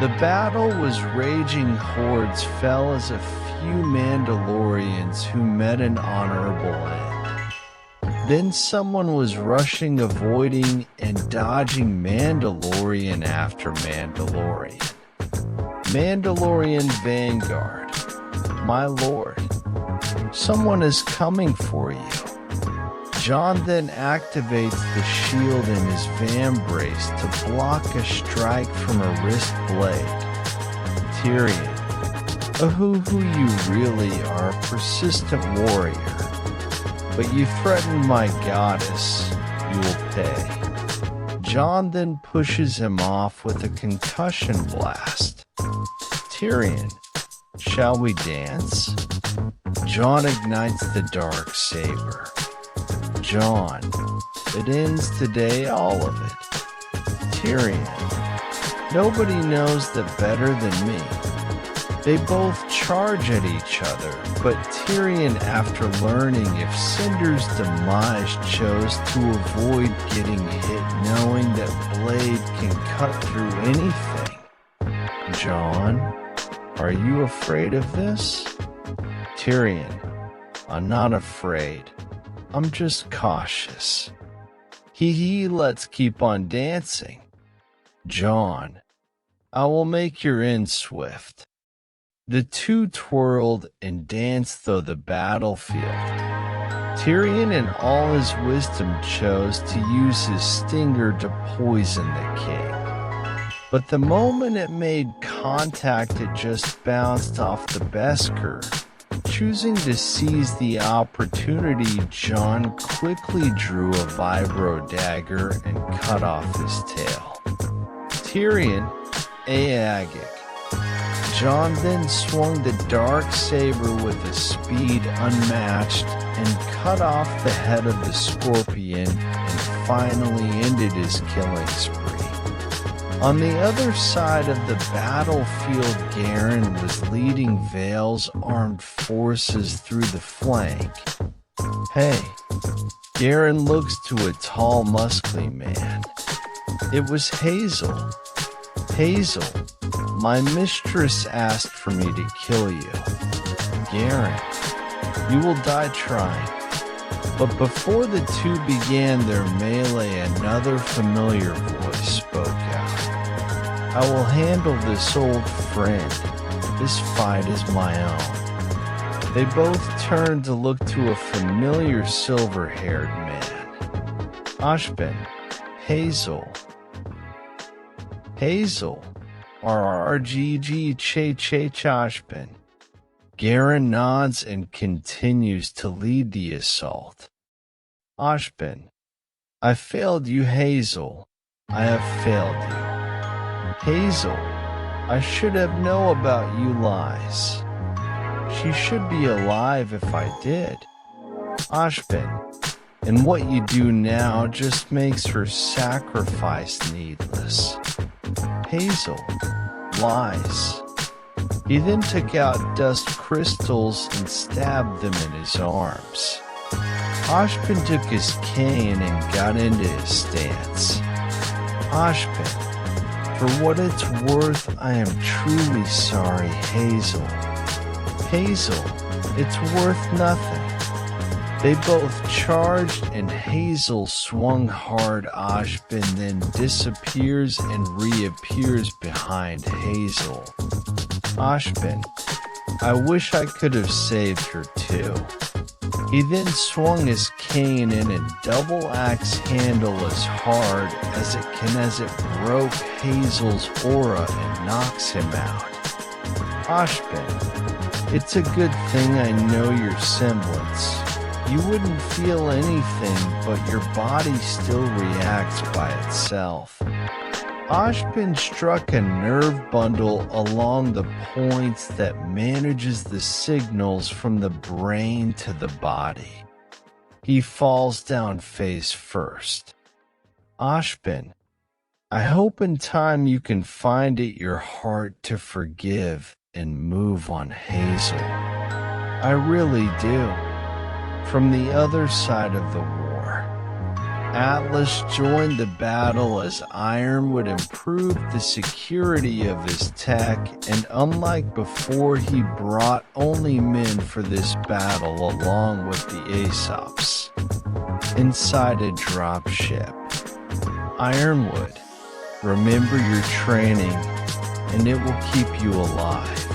The battle was raging. Hordes fell as a few Mandalorians who met an honorable end. Then someone was rushing, avoiding, and dodging Mandalorian after Mandalorian. Mandalorian Vanguard, my lord, someone is coming for you. Jaune then activates the shield in his vambrace to block a strike from a wrist blade. Tyrion, who you really are, a persistent warrior. But you threatened my goddess, you will pay. Jaune then pushes him off with a concussion blast. Tyrion, shall we dance? Jaune ignites the dark saber. Jaune, it ends today, all of it. Tyrion, nobody knows that better than me. They both charge at each other, but Tyrion, after learning if Cinder's demise, chose to avoid getting hit, knowing that blade can cut through anything. Jaune, are you afraid of this? Tyrion, I'm not afraid. I'm just cautious. Let's keep on dancing. Jaune, I will make your end swift. The two twirled and danced through the battlefield. Tyrion, in all his wisdom, chose to use his stinger to poison the king. But the moment it made contact, it just bounced off the Beskar. Choosing to seize the opportunity, Jaune quickly drew a vibro dagger and cut off his tail. Tyrion, Aegic. Jaune then swung the dark saber with a speed unmatched and cut off the head of the scorpion and finally ended his killing spree. On the other side of the battlefield, Garen was leading Vale's armed forces through the flank. Hey, Garen looks to a tall, muscly man. It was Hazel. Hazel, my mistress asked for me to kill you. Garen, you will die trying. But before the two began their melee, another familiar voice spoke out. I will handle this, old friend. This fight is my own. They both turned to look to a familiar silver-haired man. Ashben, Hazel. Hazel, RRGG Ashben. Garen nods and continues to lead the assault. Ashben, I failed you, Hazel. I have failed you. Hazel, I should have known about you lies. She should be alive if I did. Ashben, and what you do now just makes her sacrifice needless. Hazel, lies. He then took out dust crystals and stabbed them in his arms. Ashben took his cane and got into his stance. Ashben, for what it's worth, I am truly sorry, Hazel. Hazel, it's worth nothing. They both charged and Hazel swung hard. Ashben then disappears and reappears behind Hazel. Ashben, I wish I could have saved her too. He then swung his cane in a double axe handle as hard as it can as it broke Hazel's aura and knocks him out. Ashben, it's a good thing I know your semblance. You wouldn't feel anything, but your body still reacts by itself. Ashben struck a nerve bundle along the points that manages the signals from the brain to the body. He falls down face first. Ashben, I hope in time you can find it your heart to forgive and move on, Hazel. I really do. From the other side of the war. Atlas joined the battle as Ironwood improved the security of his tech, and unlike before, he brought only men for this battle along with the Aesops. Inside a dropship. Ironwood, remember your training, and it will keep you alive.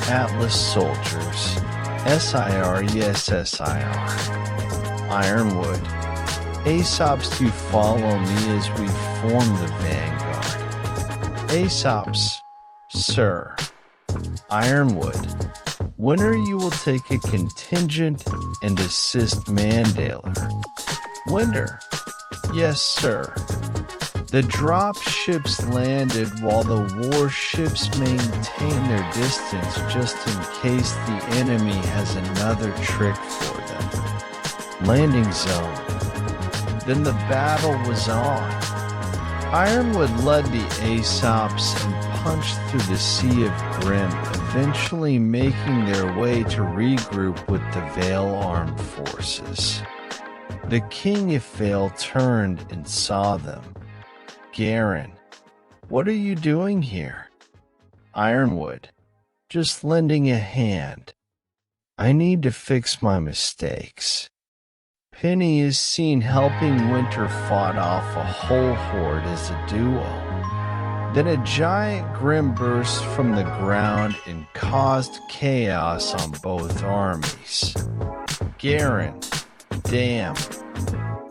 Atlas soldiers. SIR, yes, SIR. Ironwood. Aesops, do follow me as we form the vanguard. Aesops, sir. Ironwood, winner, you will take a contingent and assist Mandalorian. Winner, yes, sir. The drop ships landed while the warships maintain their distance just in case the enemy has another trick for them. Landing zone. Then the battle was on. Ironwood led the Aesops and punched through the Sea of Grim, eventually making their way to regroup with the Veil armed forces. The King of Veil turned and saw them. Garen, what are you doing here? Ironwood, just lending a hand. I need to fix my mistakes. Penny is seen helping Winter fought off a whole horde as a duo. Then a giant Grim burst from the ground and caused chaos on both armies. Garen, damn,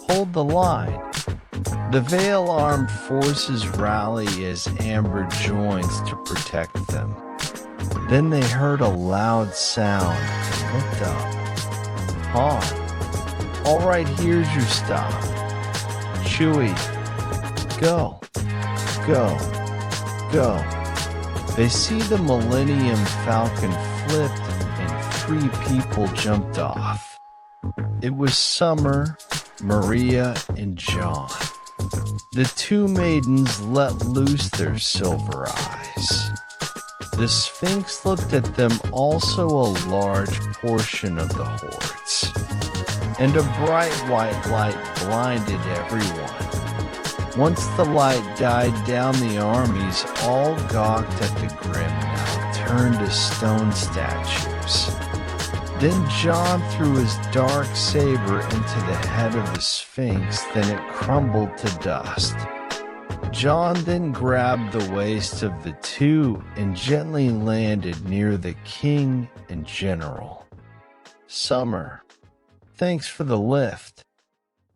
hold the line. The Veil armed forces rally as Amber joins to protect them. Then they heard a loud sound and looked up. Han, all right, here's your stop. Chewie, go, go, go. They see the Millennium Falcon flipped and 3 people jumped off. It was Summer, Maria, and Jaune. The 2 maidens let loose their silver eyes. The Sphinx looked at them, also a large portion of the hordes. And a bright white light blinded everyone. Once the light died down, the armies all gawked at the Grim, now turned to stone statues. Then Jaune threw his dark saber into the head of the Sphinx, then it crumbled to dust. Jaune then grabbed the waist of the 2 and gently landed near the King and General. Summer, thanks for the lift.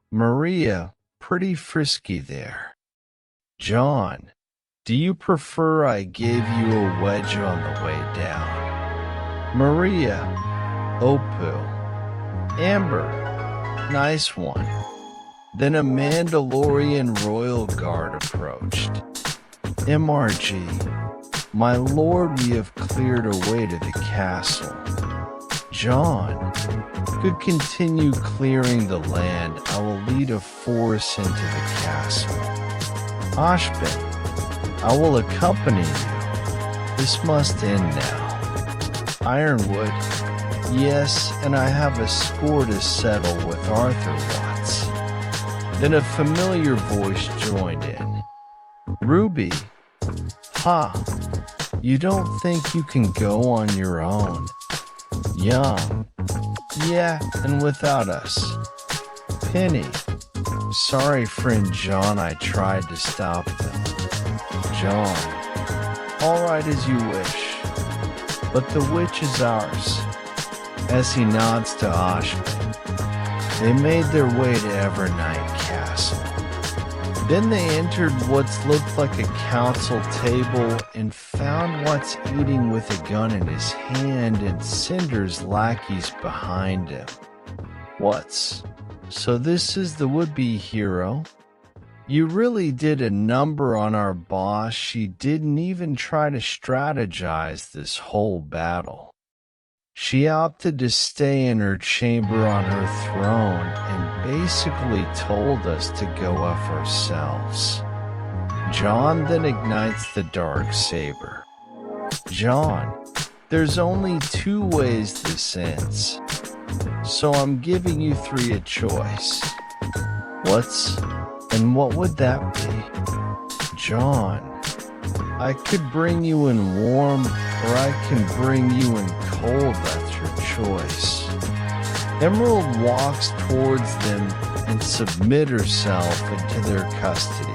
Maria, pretty frisky there. Jaune, do you prefer I gave you a wedge on the way down? Maria, Opal. Amber, nice one. Then a Mandalorian royal guard approached. MRG, my lord, we have cleared a way to the castle. Jaune, could continue clearing the land. I will lead a force into the castle. Ashbin, I will accompany you. This must end now. Ironwood, yes, and I have a score to settle with Arthur Watts. Then a familiar voice joined in. RWBY, ha, you don't think you can go on your own? Young, yeah, and without us. Penny, sorry friend Jaune, I tried to stop them. Jaune, all right as you wish, but the witch is ours. As he nods to Ashbin, they made their way to Evernight Castle. Then they entered what looked like a council table and found Watts eating with a gun in his hand and Cinder's lackeys behind him. Watts, so this is the would-be hero? You really did a number on our boss. She didn't even try to strategize this whole battle. She opted to stay in her chamber on her throne and basically told us to go off ourselves. Jaune then ignites the dark saber. Jaune, there's only 2 ways this ends, so I'm giving you 3 a choice. What would that be? Jaune, I could bring you in warm, or I can bring you in cold, that's your choice. Emerald walks towards them and submit herself into their custody.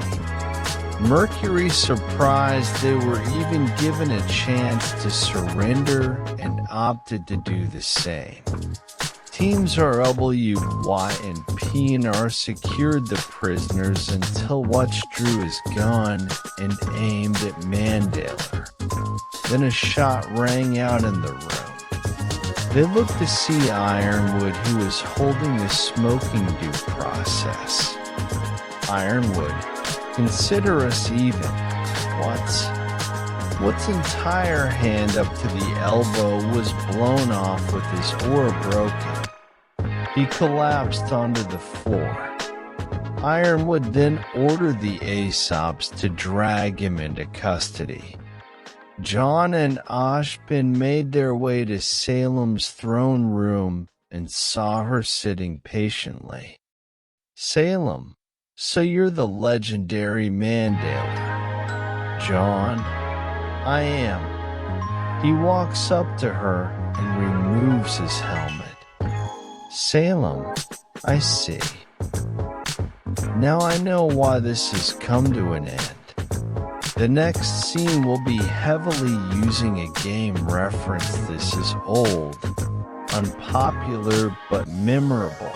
Mercury, surprised they were even given a chance to surrender, and opted to do the same. Teams RWBY and PNR secured the prisoners until Watch drew his gun and aimed at Mandalorian. Then a shot rang out in the room. They looked to see Ironwood, who was holding the smoking due process. Ironwood, consider us even. What's entire hand up to the elbow was blown off with his oar broken. He collapsed onto the floor. Ironwood then ordered the Aesops to drag him into custody. Jaune and Ashbin made their way to Salem's throne room and saw her sitting patiently. Salem, so you're the legendary Mandalorian. Jaune, I am. He walks up to her and removes his helmet. Salem, I see. Now I know why this has come to an end. The next scene will be heavily using a game reference. This is old, unpopular, but memorable.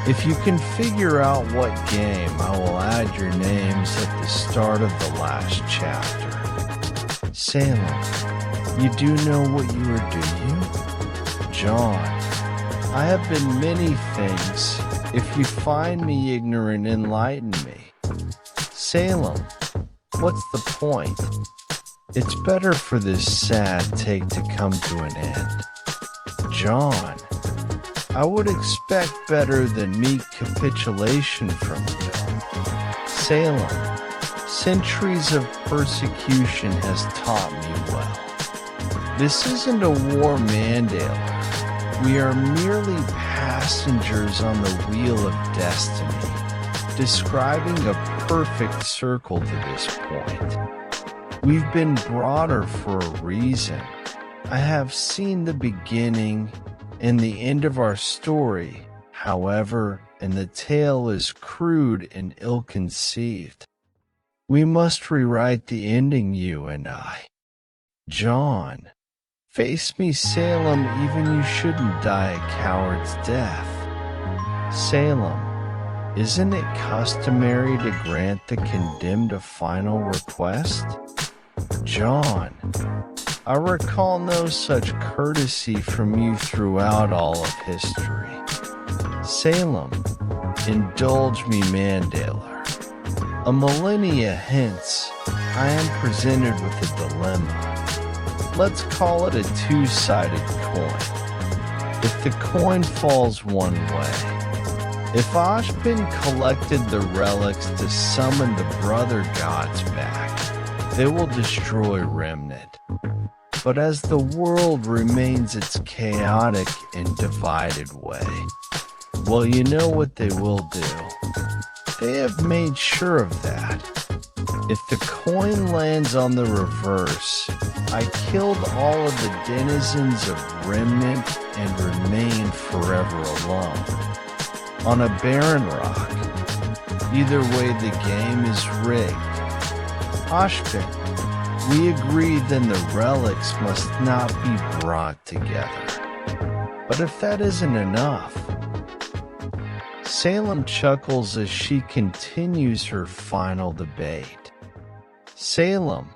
If you can figure out what game, I will add your names at the start of the last chapter. Salem, you do know what you are, do you? Jaune, I have been many things. If you find me ignorant, enlighten me. Salem, what's the point? It's better for this sad take to come to an end. Jaune, I would expect better than meek capitulation from you. Salem, centuries of persecution has taught me well. This isn't a war, Mandalorian. We are merely passengers on the wheel of destiny, describing a perfect circle to this point. We've been broader for a reason. I have seen the beginning and the end of our story, however, and the tale is crude and ill-conceived. We must rewrite the ending, you and I. Jaune, face me, Salem, even you shouldn't die a coward's death. Salem, isn't it customary to grant the condemned a final request? Jaune, I recall no such courtesy from you throughout all of history. Salem, indulge me, Mandalorian. A millennia hence, I am presented with a dilemma. Let's call it a two-sided coin. If the coin falls one way, if Ashbin collected the relics to summon the brother gods back, they will destroy Remnant. But as the world remains its chaotic and divided way, well, you know what they will do. They have made sure of that. If the coin lands on the reverse, I killed all of the denizens of Remnant and remained forever alone. On a barren rock. Either way, the game is rigged. Ashbin, we agreed then the relics must not be brought together. But if that isn't enough, Salem chuckles as she continues her final debate. Salem,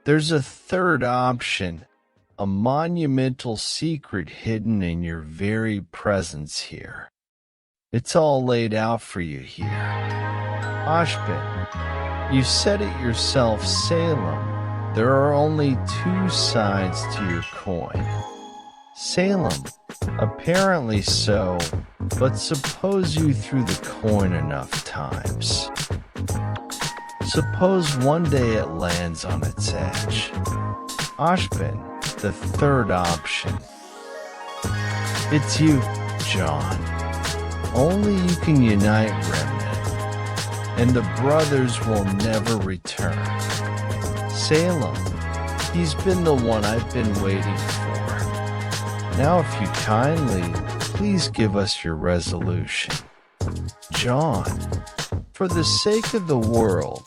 there's a third option, a monumental secret hidden in your very presence here. It's all laid out for you here. Ashbin, you said it yourself, Salem. There are only two sides to your coin. Salem, apparently so, but suppose you threw the coin enough times. Suppose one day it lands on its edge. Ashbin, the third option. It's you, Jaune. Only you can unite Remnant. and the brothers will never return. Salem, he's been the one I've been waiting for. Now if you kindly, please give us your resolution. Jaune, for the sake of the world,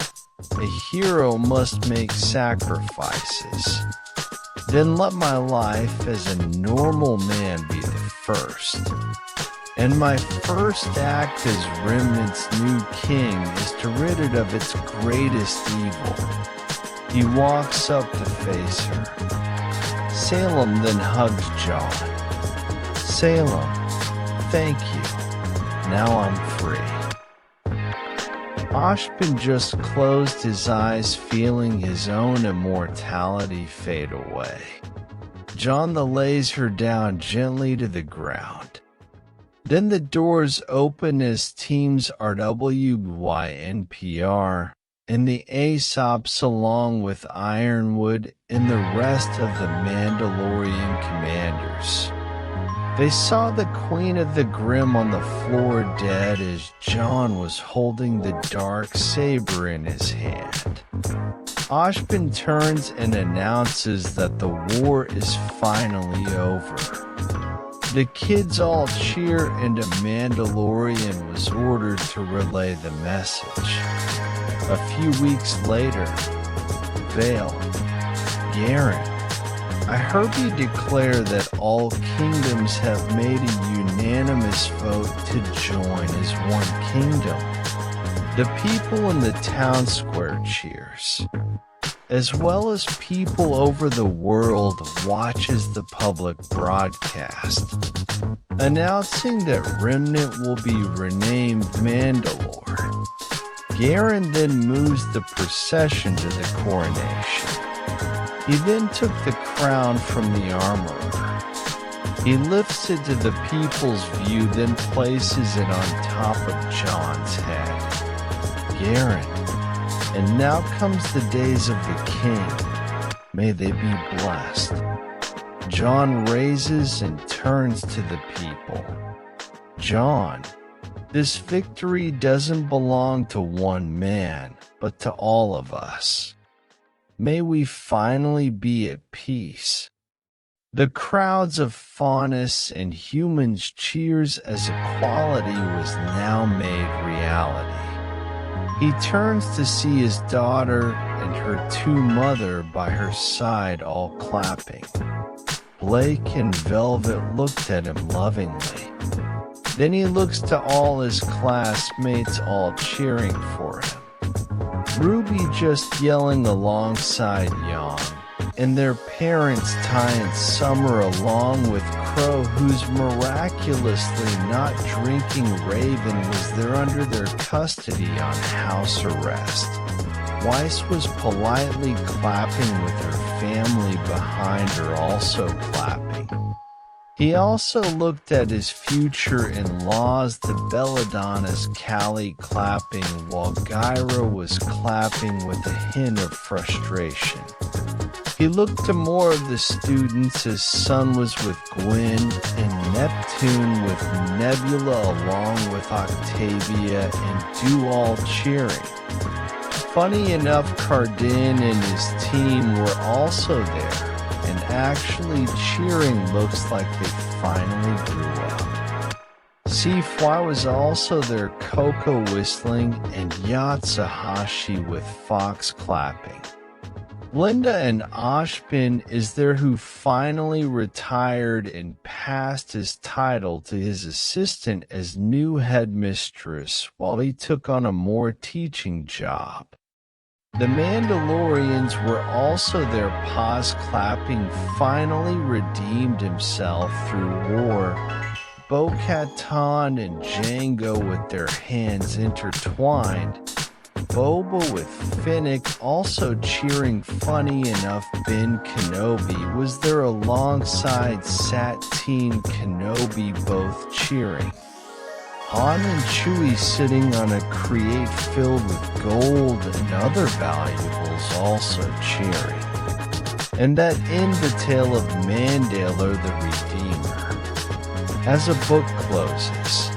a hero must make sacrifices. Then let my life as a normal man be the first. And my first act as Remnant's new king is to rid it of its greatest evil. He walks up to face her. Salem then hugs Jaune. Salem, thank you. Now I'm free. Ashpin just closed his eyes, feeling his own immortality fade away. Jaune lays her down gently to the ground. Then the doors open as teams RWBY NPR and the Aesops along with Ironwood and the rest of the Mandalorian commanders. They saw the Queen of the Grim on the floor dead as Jaune was holding the dark saber in his hand. Ashpin turns and announces that the war is finally over. The kids all cheer and a Mandalorian was ordered to relay the message. A few weeks later, Vale, Garen, I heard you declare that all kingdoms have made a unanimous vote to join as one kingdom. The people in the town square cheers, as well as people over the world watches the public broadcast, announcing that Remnant will be renamed Mandalore. Garen then moves the procession to the coronation. He then took the crown from the armorer. He lifts it to the people's view, then places it on top of Jaune's head. Garen, and now comes the days of the king. May they be blessed. Jaune raises and turns to the people. Jaune, this victory doesn't belong to one man, but to all of us. May we finally be at peace. The crowds of faunus and humans cheers as equality was now made reality. He turns to see his daughter and her two mother by her side all clapping. Blake and Velvet looked at him lovingly. Then he looks to all his classmates all cheering for him. RWBY just yelling alongside Young, and their parents tying Summer along with Crow, who's miraculously not drinking Raven was there under their custody on house arrest. Weiss was politely clapping with her family behind her also clapping. He also looked at his future in-laws, the Belladonna's Callie clapping, while Gyra was clapping with a hint of frustration. He looked to more of the students. His son was with Gwen, and Neptune with Nebula along with Octavia, and Do all cheering. Funny enough, Cardin and his team were also there, and actually cheering. Looks like they finally grew up. Sifui was also there, Coco whistling, and Yatsuhashi with Fox clapping. Linda and Ashpin is there, who finally retired and passed his title to his assistant as new headmistress while he took on a more teaching job. The Mandalorians were also there. Paz clapping finally redeemed himself through war. Bo-Katan and Jango with their hands intertwined. Boba with Finnick also cheering. Funny enough, Ben Kenobi was there alongside Satine Kenobi, both cheering. Han and Chewie sitting on a crate filled with gold and other valuables also cheering. And that ends the tale of Mandalore the Redeemer. As a book closes,